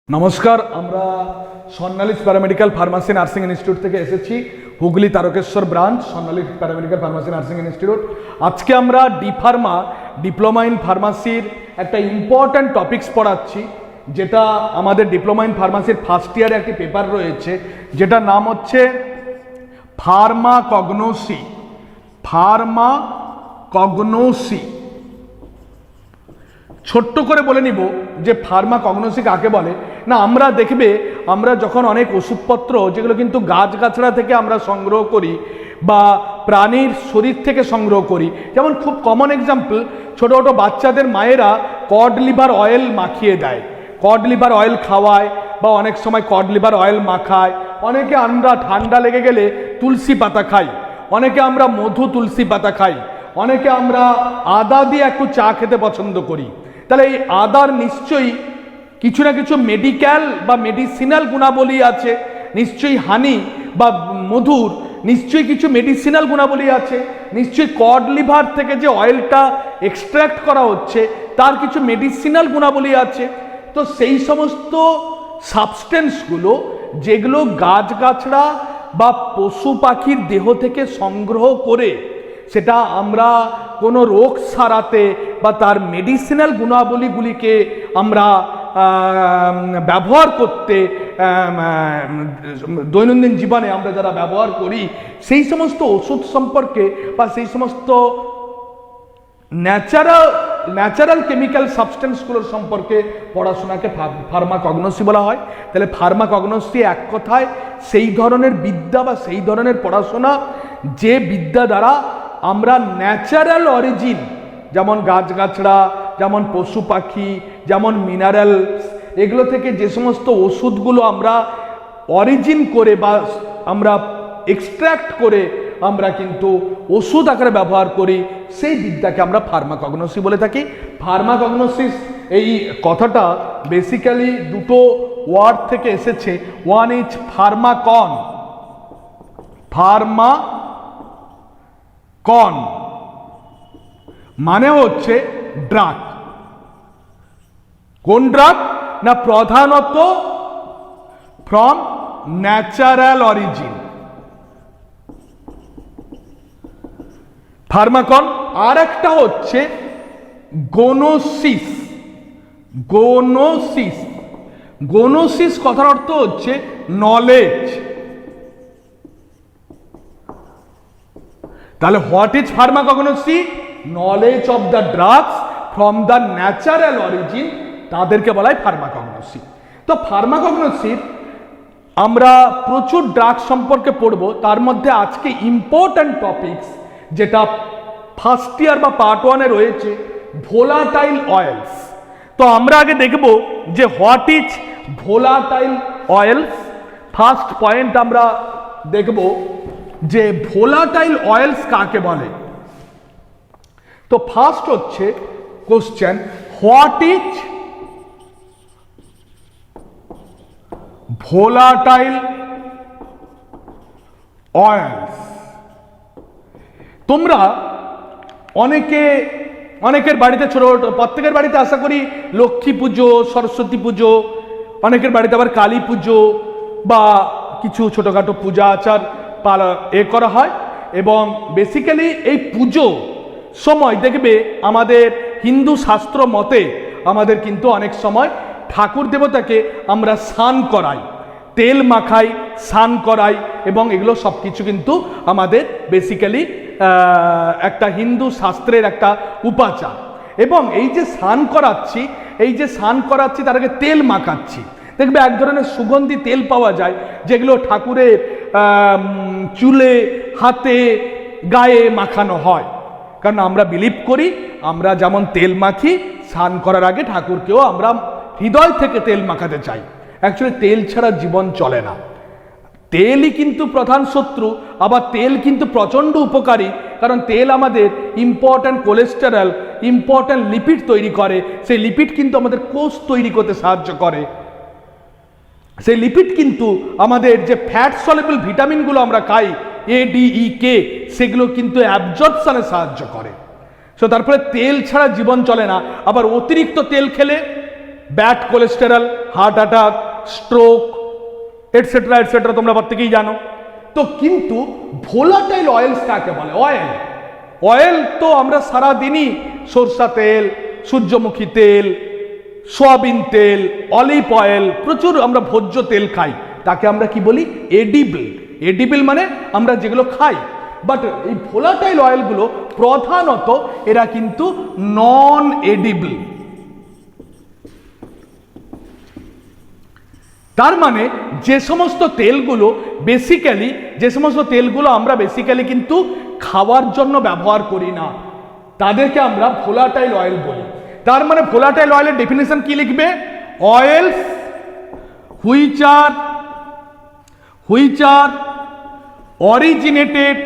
নমস্কার, আমরা স্বর্ণালী paramedical pharmacy nursing institute থেকে এসেছি, হুগলি তারকেশ্বর ব্রাঞ্চ, স্বর্ণালী প্যারামেডিক্যাল ফার্মাসি নার্সিং ইনস্টিটিউট। আজকে আমরা ডিপ্লোমা ইন ফার্মাসির একটা ইম্পর্ট্যান্ট টপিকস পড়াচ্ছি, যেটা আমাদের ডিপ্লোমা ইন ফার্মাসির ফার্স্ট ইয়ারে একটি পেপার রয়েছে, যেটার নাম হচ্ছে ফার্মাকগনোসি। ছোট্ট করে বলে নিব যে ফার্মাকগনোসি কাকে বলে। না, আমরা যখন অনেক ওষুধপত্র যেগুলো কিন্তু গাছগাছড়া থেকে আমরা সংগ্রহ করি বা প্রাণীর শরীর থেকে সংগ্রহ করি, যেমন খুব কমন এক্সাম্পল, ছোটো ছোটো বাচ্চাদের মায়েরা কড লিভার অয়েল মাখিয়ে দেয়, কড লিভার অয়েল খাওয়ায় বা অনেক সময় কড লিভার অয়েল মাখায়। অনেকে আমরা ঠান্ডা লেগে গেলে তুলসী পাতা খাই, অনেকে আমরা মধু তুলসী পাতা খাই, অনেকে আমরা আদা দিয়ে একটু চা খেতে পছন্দ করি। তাহলে এই আদার নিশ্চয়ই কিছু না কিছু মেডিক্যাল বা মেডিসিনাল গুণাবলী আছে, নিশ্চয়ই হানি বা মধুর নিশ্চয়ই কিছু মেডিসিনাল গুণাবলী আছে, নিশ্চয়ই কড লিভার থেকে যে অয়েলটা এক্সট্র্যাক্ট করা হচ্ছে তার কিছু মেডিসিনাল গুণাবলী আছে। তো সেই সমস্ত সাবস্টেন্সগুলো যেগুলো গাছগাছড়া বা পশু পাখির দেহ থেকে সংগ্রহ করে সেটা আমরা কোনো রোগ সারাতে বা তার মেডিসিনাল গুণাবলীগুলিকে আমরা ব্যবহার করতে দৈনন্দিন জীবনে আমরা যারা ব্যবহার করি, সেই সমস্ত ওষুধ সম্পর্কে বা সেই সমস্ত ন্যাচারাল কেমিক্যাল সাবস্টেন্সগুলোর সম্পর্কে পড়াশোনাকে ফার্মাকগনোসি বলা হয়। তাহলে ফার্মাকগনোসি এক কথায় সেই ধরনের বিদ্যা বা সেই ধরনের পড়াশোনা যে বিদ্যা দ্বারা আমরা ন্যাচারাল অরিজিন, যেমন গাছগাছড়া, যেমন পশু পাখি, যেমন মিনারেলস, এগুলো থেকে যে সমস্ত ওষুধগুলো আমরা অরিজিন করে বা আমরা এক্সট্র্যাক্ট করে আমরা কিন্তু ওষুধ আকারে ব্যবহার করি, সেই বিদ্যাকে আমরা ফার্মাকগনোসি বলে থাকি। ফার্মাকগনোসিস এই কথাটা বেসিক্যালি দুটো ওয়ার্ড থেকে এসেছে। ওয়ান ইজ ফার্মাকন, মানে হচ্ছে ড্রাগ। কোন ড্রাগ? না, প্রধানত ফ্রম ন্যাচারাল অরিজিন ফার্মাকন। আর একটা হচ্ছে গোনোসিস কথার অর্থ হচ্ছে নলেজ। তাহলে what is pharmacognosy? Knowledge of the drugs from the natural origin, তাদেরকে বলা হয় ফার্মাকগনোসি। তো ফার্মাকগনোসির আমরা প্রচুর ড্রাগ সম্পর্কে পড়ব, তার মধ্যে আজকে ইম্পর্ট্যান্ট টপিকস যেটা ফার্স্ট ইয়ার বা পার্ট 1-এ রয়েছে, ভোলাটাইল অয়েলস। তো আমরা আগে দেখব যে what is volatile oils. First point আমরা দেখব যে ভোলাটাইল অয়েলস কাকে বলে। তো ফার্স্ট হচ্ছে question, what is volatile oils? তোমরা অনেকের বাড়িতে প্রত্যেকের বাড়িতে আশা করি লক্ষ্মী পুজো, সরস্বতী পুজো, অনেকের বাড়িতে আবার কালী পুজো বা কিছু ছোটোখাটো পূজা আচার করা হয়। এবং বেসিক্যালি এই পুজো সময় দেখবে আমাদের হিন্দু শাস্ত্র মতে আমাদের কিন্তু অনেক সময় ঠাকুর দেবতাকে আমরা স্নান করাই, তেল মাখাই, স্নান করাই, এবং এগুলো সব কিছু কিন্তু আমাদের বেসিক্যালি একটা হিন্দু শাস্ত্রের একটা উপাচার। এবং এই যে স্নান করাচ্ছি তার আগে তেল মাখাচ্ছি। দেখবে এক ধরনের সুগন্ধি তেল পাওয়া যায়, যেগুলো ঠাকুরের চুলে, হাতে, গায়ে মাখানো হয়। কারণ আমরা বিলিভ করি, আমরা যেমন তেল মাখি, স্নান করার আগে ঠাকুরকেও আমরা হৃদয় থেকে তেল মাখাতে চাই। অ্যাকচুয়ালি তেল ছাড়া জীবন চলে না। তেলই কিন্তু প্রধান শত্রু, আবার তেল কিন্তু প্রচণ্ড উপকারী, কারণ তেল আমাদের ইম্পর্ট্যান্ট কোলেস্টেরল, ইম্পর্ট্যান্ট লিপিড তৈরি করে। সেই লিপিড কিন্তু আমাদের কোষ তৈরি করতে সাহায্য করে। সেই লিপিড কিন্তু আমাদের যে ফ্যাট সলেবল ভিটামিনগুলো আমরা খাই, ADEK, সেগুলো কিন্তু অ্যাবজর্পশনে সাহায্য করে। তারপরে তেল ছাড়া জীবন চলে না। আবার অতিরিক্ত তেল খেলে bad cholesterol, heart attack, stroke etcetera etcetera তোমরা প্রত্যেকেই জানো। তো কিন্তু ভোলাটাইল অয়েলস কাকে বলে? অয়েল, অয়েল তো আমরা সারাদিনই সরষা তেল, সূর্যমুখী তেল, সয়াবিন তেল, অলিভ অয়েল, প্রচুর আমরা ভোজ্য তেল খাই, তাকে আমরা কি বলি? এডিবল। এডিবল মানে আমরা যেগুলো খাই। বাট এই ভোলাটাইল অয়েলগুলো প্রধানত এরা কিন্তু নন এডিবল। তার মানে যে সমস্ত তেলগুলো আমরা বেসিক্যালি কিন্তু খাওয়ার জন্য ব্যবহার করি না, তাদেরকে আমরা ভোলাটাইল অয়েল বলি। তার মানে ভোলাটাইল অয়েলের ডেফিনেশন কি লিখবে? Oils which are originated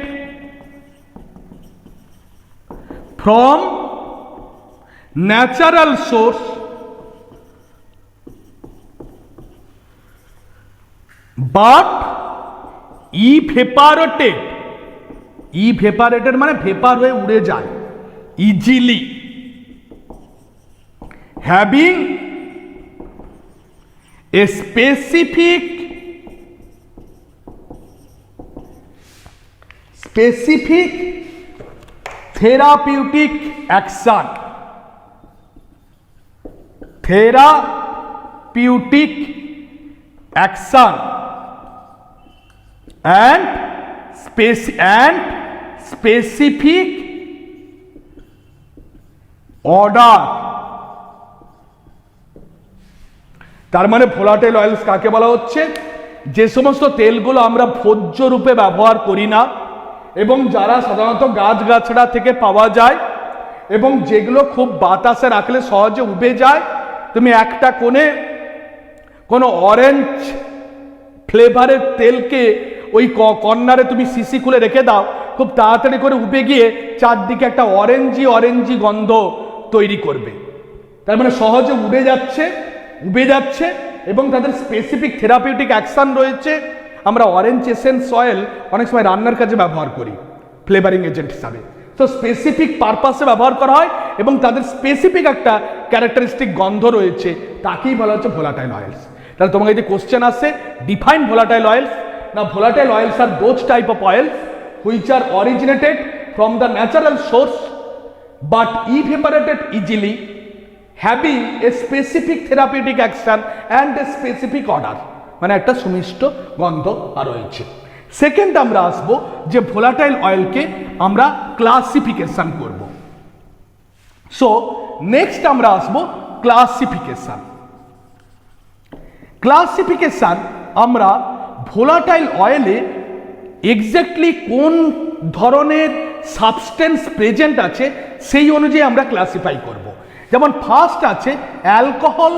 from natural source but evaporated মানে ভেপার হয়ে উড়ে যায়, easily having a specific therapeutic action and specific order। তার মানে ভোলাটাইল অয়েলস কাকে বলা হচ্ছে? যে সমস্ত তেলগুলো আমরা ভোজ্য রূপে ব্যবহার করি না এবং যারা সাধারণত গাছগাছড়া থেকে পাওয়া যায় এবং যেগুলো খুব বাতাসে রাখলে সহজে উবে যায়। তুমি একটা কোণে কোনো অরেঞ্জ ফ্লেভারের তেলকে ওই কর্নারে তুমি শিশি খুলে রেখে দাও, খুব তাড়াতাড়ি করে উবে গিয়ে চারদিকে একটা অরেঞ্জি গন্ধ তৈরি করবে। তার মানে সহজে উবে যাচ্ছে এবং তাদের স্পেসিফিক থেরাপিউটিক অ্যাকশন রয়েছে। আমরা অরেঞ্জ এসেন্স অয়েল অনেক সময় রান্নার কাজে ব্যবহার করি ফ্লেভারিং এজেন্ট হিসাবে। তো স্পেসিফিক পারপাসে ব্যবহার করা হয় এবং তাদের স্পেসিফিক একটা ক্যারেক্টারিস্টিক গন্ধ রয়েছে, তাকেই বলা হচ্ছে ভোলাটাইল অয়েলস। তাহলে তোমাকে যদি কোশ্চেন আসে ডিফাইন ভোলাটাইল অয়েলস, না ভোলাটাইল অয়েলস আর those type of oils which are originated from the natural source but evaporated easily, having a specific therapeutic action and a specific order, মানে একটা সুমিষ্ট গন্ধ রয়েছে। সেকেন্ড আমরা আসবো যে ভোলাটাইল অয়েলকে আমরা ক্লাসিফিকেশন করব। সো নেক্সট আমরা আসবো ক্লাসিফিকেশন। আমরা ভোলাটাইল অয়েলে এক্স্যাক্টলি কোন ধরনের সাবস্টেন্স প্রেজেন্ট আছে সেই অনুযায়ী আমরা ক্লাসিফাই করব। যেমন ফার্স্ট আছে alcohol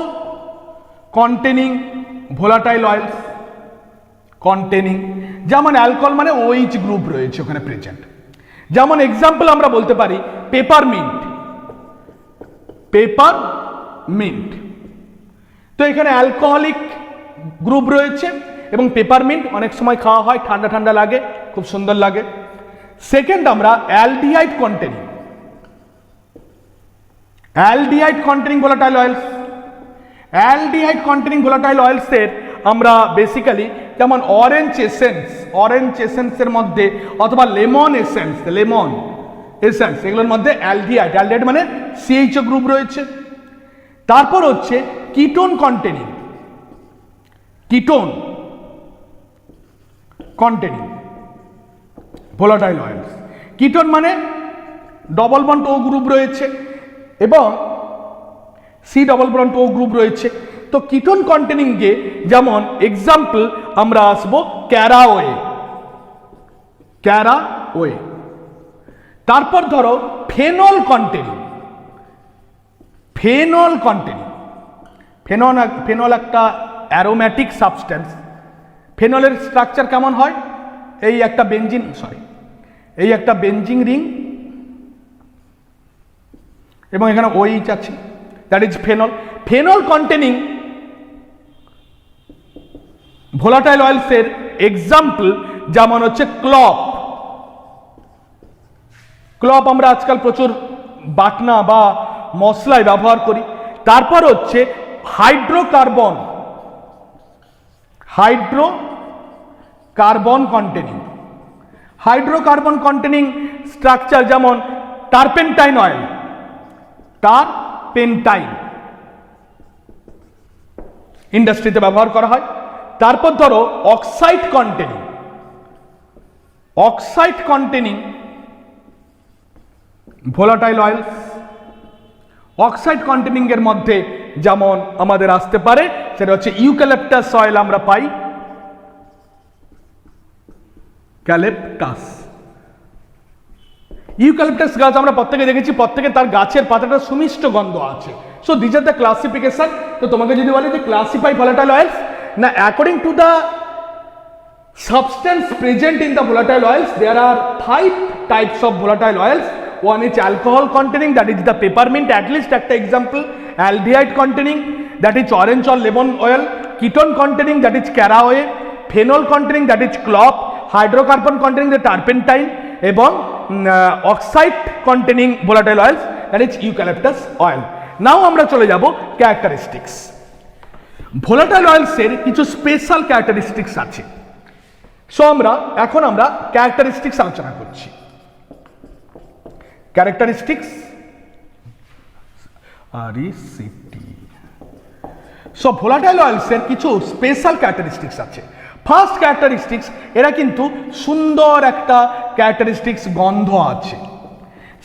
containing volatile oils containing, যেমন অ্যালকোহল মানে OH গ্রুপ রয়েছে ওখানে প্রেজেন্ট। যেমন এক্সাম্পল আমরা বলতে পারি পেপারমিন্ট। তো এখানে অ্যালকোহলিক গ্রুপ রয়েছে এবং পেপারমিন্ট অনেক সময় খাওয়া হয়, ঠান্ডা ঠান্ডা লাগে, খুব সুন্দর লাগে। সেকেন্ড আমরা অ্যালডিহাইড কন্টেনিং ভোলাটাইল অয়েলসের আমরা বেসিক্যালি যেমন অরেঞ্জ এসেন্সের মধ্যে অথবা লেমন এসেন্স এগুলোর মধ্যে অ্যালডিহাইড মানে CHO গ্রুপ রয়েছে। তারপর হচ্ছে ketone containing volatile oils. Ketone মানে ডবল বন্ড O গ্রুপ রয়েছে এবং C double bond O group রয়েছে। তো কিটোন কন্টেনিং কে যেমন এক্সাম্পল আমরা আসবো ক্যারাওয়ে। তারপর ধরো ফেনল একটা অ্যারোম্যাটিক সাবস্টেন্স। ফেনলের স্ট্রাকচার কেমন হয়? এই একটা বেঞ্জিন রিং এবং এখানে OH আছে, that is phenol containing volatile অয়েলসের এক্সাম্পল যেমন হচ্ছে ক্লপ আমরা আজকাল প্রচুর বাটনা বা মশলায় ব্যবহার করি। তারপর হচ্ছে হাইড্রোকার্বন হাইড্রোকার্বন কন্টেনিং স্ট্রাকচার, যেমন টারপেন্টাইন অয়েল, ইন্ডাস্ট্রিতে ব্যবহার করা হয়। তারপর ধরো oxide containing volatile oils. Oxide containing এর মধ্যে যেমন আমাদের আসতে পারে, সেটা হচ্ছে ইউক্যালিপটাস অয়েল আমরা পাই, ইউক্যালিপটাস গাছ আমরা প্রত্যেকে দেখেছি, প্রত্যেকে তার গাছের পাতাটা সুমিষ্ট গন্ধ আছে। So this are the classification. তো তোমাকে যদি বলে যে ক্লাসিফাই ভোলাটাইল অয়েলস, না, according to the substance present in the volatile oils, there are 5 types of volatile oils. One is alcohol containing, that is the peppermint, at least একটা example. Aldehyde containing, that is orange or lemon oil. Ketone containing, that is caraway. Phenol containing, that is clove. Hydrocarbon containing the turpentine, এবং oxide containing volatile oils, that is eucalyptus oil. Now আমরা চলে যাব characteristics. volatile oils এর কিছু special characteristics আছে। So এখন আমরা characteristics আলোচনা করছি। ক্যারেক্টারিস্টিক্স সো ভোলাটাইল অয়েলস এর কিছু স্পেশাল ক্যারেক্টারিস্টিক্স আছে। ফার্স্ট ক্যারেক্টারিস্টিক্স, এরা কিন্তু সুন্দর একটা ক্যারেক্টারিস্টিক্স গন্ধ আছে।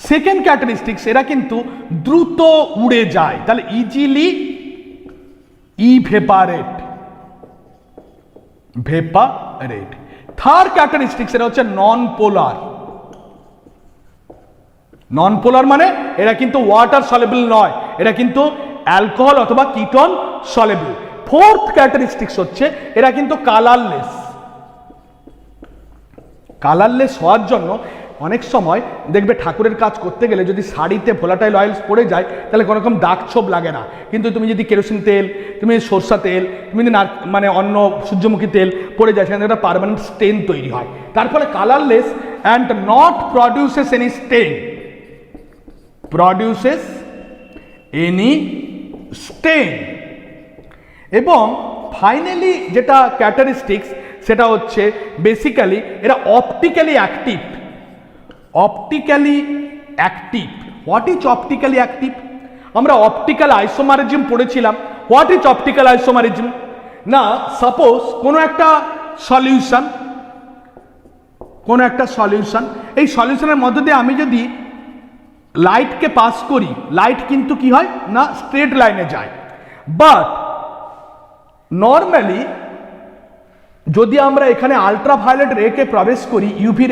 সেকেন্ড ক্যারেক্টারিস্টিক্স, এরা কিন্তু দ্রুত উড়ে যায়, তাহলে ইজিলি ইভেপারেট। থার্ড ক্যারেক্টারিস্টিক্স, এরা হচ্ছে নন পোলার, মানে এরা কিন্তু ওয়াটার সলেবল নয়, এরা কিন্তু অ্যালকোহল অথবা কিটোন সলেবল। ফোর্থ ক্যারেক্টারিস্টিক্স হচ্ছে এরা কিন্তু কালারলেস হওয়ার জন্য অনেক সময় দেখবে ঠাকুরের কাজ করতে গেলে যদি শাড়িতে ভোলাটাইল অয়েলস পড়ে যায় তাহলে কোনো রকম দাগ ছোপ লাগে না, কিন্তু তুমি যদি কেরোসিন তেল, তুমি সরষা তেল, তুমি যদি মানে অন্য সূর্যমুখী তেল পড়ে যায় সেখানে একটা পার্মানেন্ট স্টেন তৈরি হয়। তার ফলে colourless and not produces any stain. এবং ফাইনালি যেটা ক্যারেক্টারিস্টিক্স, সেটা হচ্ছে বেসিক্যালি এরা optically active. What is optically active? আমরা অপটিক্যাল আইসোমারিজম পড়েছিলাম। What is optical isomerism? না, সাপোজ কোনো একটা সলিউশন, এই সলিউশনের মধ্য দিয়ে আমি যদি লাইটকে পাস করি, লাইট কিন্তু কি হয় না, স্ট্রেট লাইনে যায়। বাট নর্মালি যদি আমরা এখানে আলট্রাভায়োলেট রেকে প্রবেশ করি, ইউভি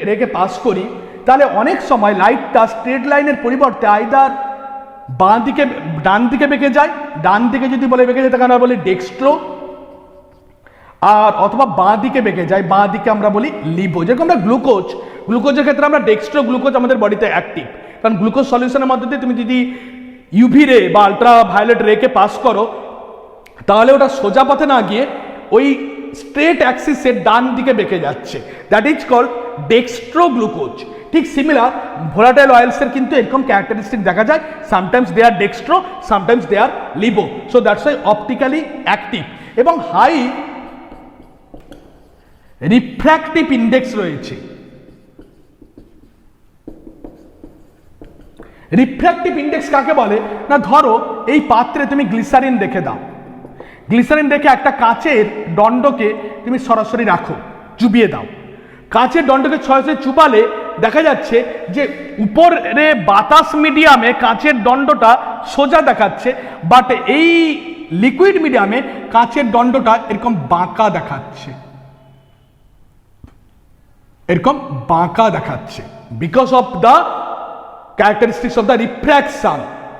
রেকে পাস করি, তাহলে অনেক সময় লাইটটা স্ট্রেট লাইনের পরিবর্তে আইদার ডান দিকে বেঁকে যায়। ডান দিকে যদি বলে বেঁকে যায় তাকে আমরা বলি ডেক্সট্রো, আর অথবা বাঁ দিকে বেঁকে যায়, বাঁ দিকে আমরা বলি লিভো। যেরকম আমরা গ্লুকোজের ক্ষেত্রে আমরা ডেক্সট্রো গ্লুকোজ আমাদের বডিতে অ্যাক্টিভ, কারণ গ্লুকোজ সলিউশনের মধ্যে দিয়ে তুমি যদি ইউভি রে বা আলট্রাভায়োলেট রেকে পাস করো তাহলে ওটা সোজা পথে না গিয়ে ওই স্ট্রেট অ্যাক্সিসের ডান দিকে বেঁকে যাচ্ছে, that is called dextro glucose. ঠিক সিমিলার ভোলাটাইল অয়েলসের কিন্তু এরকম ক্যারেক্টারিস্টিক দেখা যায়, sometimes they are dextro, sometimes they are levo. So that's why optically active এবং হাই রিফ্র্যাক্টিভ ইন্ডেক্স রয়েছে। রিফ্র্যাক্টিভ ইন্ডেক্স কাকে বলে না, ধরো এই পাত্রে তুমি গ্লিসারিন রেখে দাও, গ্লিসারিন রেখে একটা কাচের দণ্ডকে তুমি সরাসরি রাখো, চুবিয়ে দাও। কাচের দণ্ডকে সরাসরি চুবালে দেখা যাচ্ছে যে উপরে বাতাস মিডিয়ামে কাচের দণ্ডটা সোজা দেখাচ্ছে, বাট এই লিকুইড মিডিয়ামে কাচের দণ্ডটা এরকম বাঁকা দেখাচ্ছে, because of the characteristics of the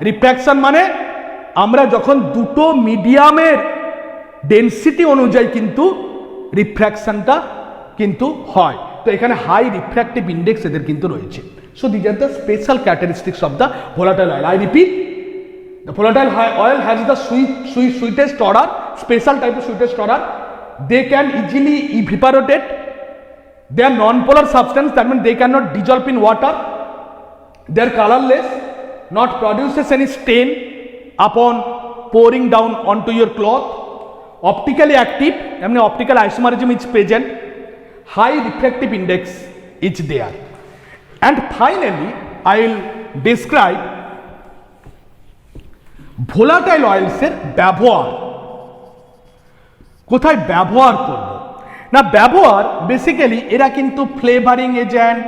refraction. মানে আমরা যখন দুটো মিডিয়ামের ডেন্সিটি অনুযায়ী কিন্তু রিফ্র্যাকশনটা কিন্তু হয়, তো এখানে হাই রিফ্র্যাক্টিভ ইন্ডেক্স এদের কিন্তু রয়েছে। So this are the special characteristics of the volatile oil. I repeat, the volatile oil has the sweetest odor, special type of sweetest odor. They can easily evaporate. They are non-polar substance, that means they cannot dissolve in water. They are colorless, not produces any stain upon pouring down onto your cloth. Optically active, I mean optical isomerism is present, high refractive index is there. And finally I will describe volatile oils এর ব্যবহার। কোথায় ব্যবহার করব না, ব্যবহার basically এরা কিন্তু flavouring agent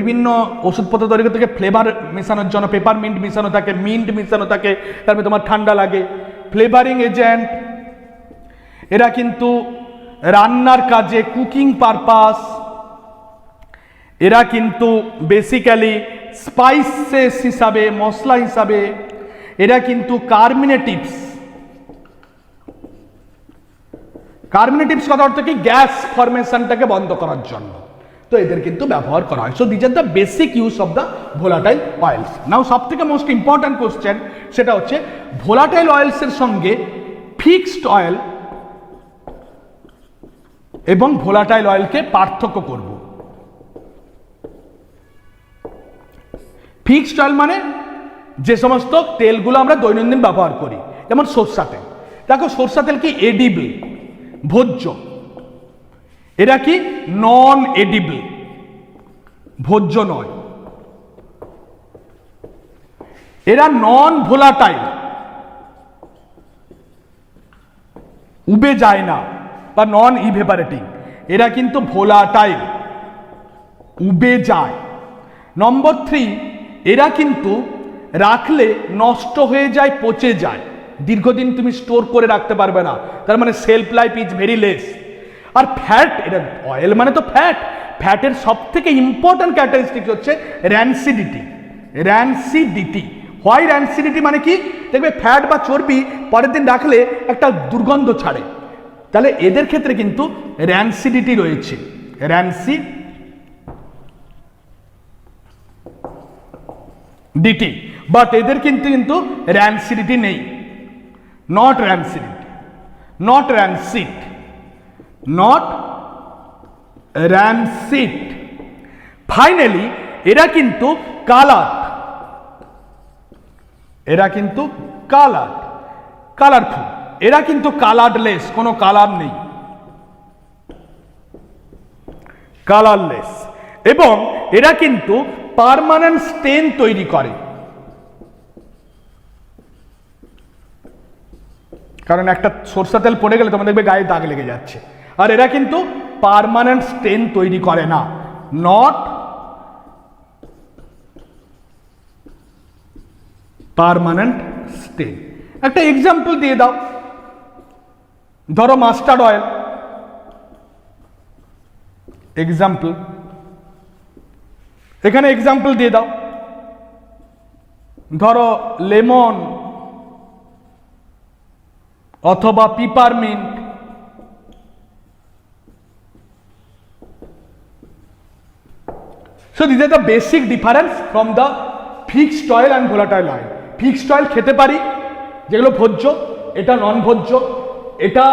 বিভিন্ন ওষুধপত্র তৈরি করতে ফ্লেভার মেশানোর জন্য পেপারমিন্ট মেশানো থাকে, মিন্ট মেশানো থাকে, তারপরে তোমার ঠান্ডা লাগে। ফ্লেভারিং এজেন্ট, এরা কিন্তু রান্নার কাজে কুকিং পারপাস, এরা কিন্তু বেসিক্যালি স্পাইসেস হিসাবে, মশলা হিসাবে, এরা কিন্তু কার্মিনেটিভস কথা অর্থ কি, গ্যাস ফরমেশনটাকে বন্ধ করার জন্য, তো এদের কিন্তু ব্যবহার করা হয়। So this are the basic use of the volatile oils. Now সব থেকে মোস্ট ইম্পর্ট্যান্ট কোশ্চেন সেটা হচ্ছে ভোলাটাইল অয়েলসের সঙ্গে ফিক্সড অয়েল এবং ভোলাটাইল অয়েলকে পার্থক্য করব। ফিক্সড অয়েল মানে যে সমস্ত তেলগুলো আমরা দৈনন্দিন ব্যবহার করি, যেমন সরষা তেল। দেখো সরষা তেল কি এডিবল, ভোজ্য, এরা কি নন এডিবল, ভোজ্য নয়। এরা নন ভোলাটাইল, উবে যায় না, বা নন ইভেপারেটিং। এরা কিন্তু ভোলাটাইল, উবে যায়। নম্বর 3, এরা কিন্তু রাখলে নষ্ট হয়ে যায়, পচে যায়, দীর্ঘদিন তুমি স্টোর করে রাখতে পারবে না, তার মানে self life is very less. আর ফ্যাট, এটা অয়েল মানে তো ফ্যাট, ফ্যাটের সব থেকে ইম্পর্টেন্ট ক্যারেক্টারিস্টিক হচ্ছে র্যান্সিডিটি। হোয়াই র্যান্সিডিটি মানে কি, দেখবে ফ্যাট বা চর্বি পরের দিন রাখলে একটা দুর্গন্ধ ছাড়ে, তাহলে এদের ক্ষেত্রে কিন্তু র্যান্সিডিটি রয়েছে, র্যান্সিডিটি। বাট এদের কিন্তু র্যান্সিডিটি নেই, নট র্যান্সিড। ফাইনালি এরা কিন্তু কালারফুল, এরা কিন্তু কালারলেস, কোনো কালার নেই, কালারলেস। এবং এরা কিন্তু পার্মানেন্ট স্টেন তৈরি করে, কারণ একটা সরষা তেল পড়ে গেলে তোমার দেখবে গায়ে দাগ লেগে যাচ্ছে। আর এরা কিন্তু পার্মানেন্ট স্টেন তৈরি করে না, নট পার্মানেন্ট স্টেন। একটা এক্সাম্পল দিয়ে দাও, ধরো মাস্টার্ড অয়েল, এক্সাম্পল, এখানে এক্সাম্পল দিয়ে দাও, ধরো লেমন অথবা peppermint. So these are the basic difference from the fixed oil and volatile oil. Fixed oil খেতে পারি যেগুলো ভোজ্য, এটা নন ভোজ্য। এটা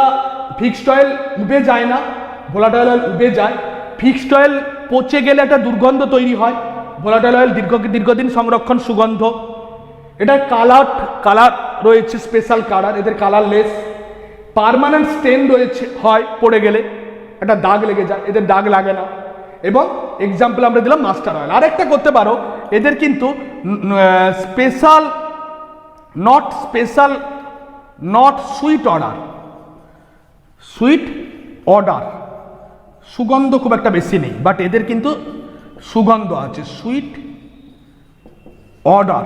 ফিক্সড অয়েল উবে যায় না, ভোলাটাইল অয়েল উবে যায়। ফিক্সড অয়েল পচে গেলে একটা দুর্গন্ধ তৈরি হয়, ভোলাটাইল অয়েল দীর্ঘদিন সংরক্ষণ, সুগন্ধ। এটা কালার রয়েছে, স্পেশাল কালার, এদের কালারলেস। পার্মানেন্ট স্টেন রয়েছে, হয় পড়ে গেলে একটা দাগ লেগে যায়, এদের দাগ লাগে না। এবং এক্সাম্পল আমরা দিলাম মাস্টার অয়েল। আরেকটা করতে পারো, এদের কিন্তু নট সুইট অর্ডার, সুগন্ধ খুব একটা বেশি নেই, বাট এদের কিন্তু সুগন্ধ আছে, sweet order.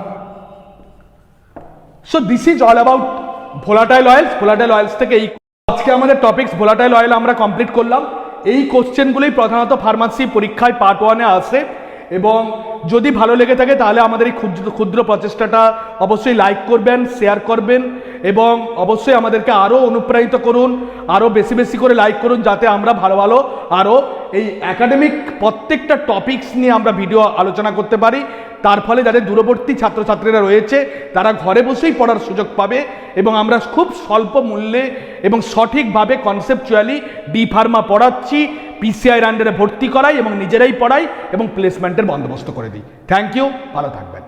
So this is all about volatile oils থেকে এই আজকে আমাদের টপিকস ভোলাটাইল অয়েল আমরা কমপ্লিট করলাম। এই কোশ্চেনগুলোই প্রধানত ফার্মাসি পরীক্ষায় পার্ট 1-এ আসে। এবং যদি ভালো লেগে থাকে তাহলে আমাদের এই ক্ষুদ্র প্রচেষ্টাটা অবশ্যই লাইক করবেন, শেয়ার করবেন, এবং অবশ্যই আমাদেরকে আরও অনুপ্রাণিত করুন, আরও বেশি করে লাইক করুন, যাতে আমরা ভালো আরও এই একাডেমিক প্রত্যেকটা টপিকস নিয়ে আমরা ভিডিও আলোচনা করতে পারি। তার ফলে যাদের দূরবর্তী ছাত্রছাত্রীরা রয়েছে তারা ঘরে বসেই পড়ার সুযোগ পাবে, এবং আমরা খুব স্বল্প মূল্যে এবং সঠিকভাবে কনসেপচুয়ালি ডি ফার্মা পড়াচ্ছি, পিসিআইয়ের আন্ডারে ভর্তি করাই এবং নিজেরাই পড়াই এবং প্লেসমেন্টের বন্দোবস্ত করে দিই। থ্যাংক ইউ, ভালো থাকবেন।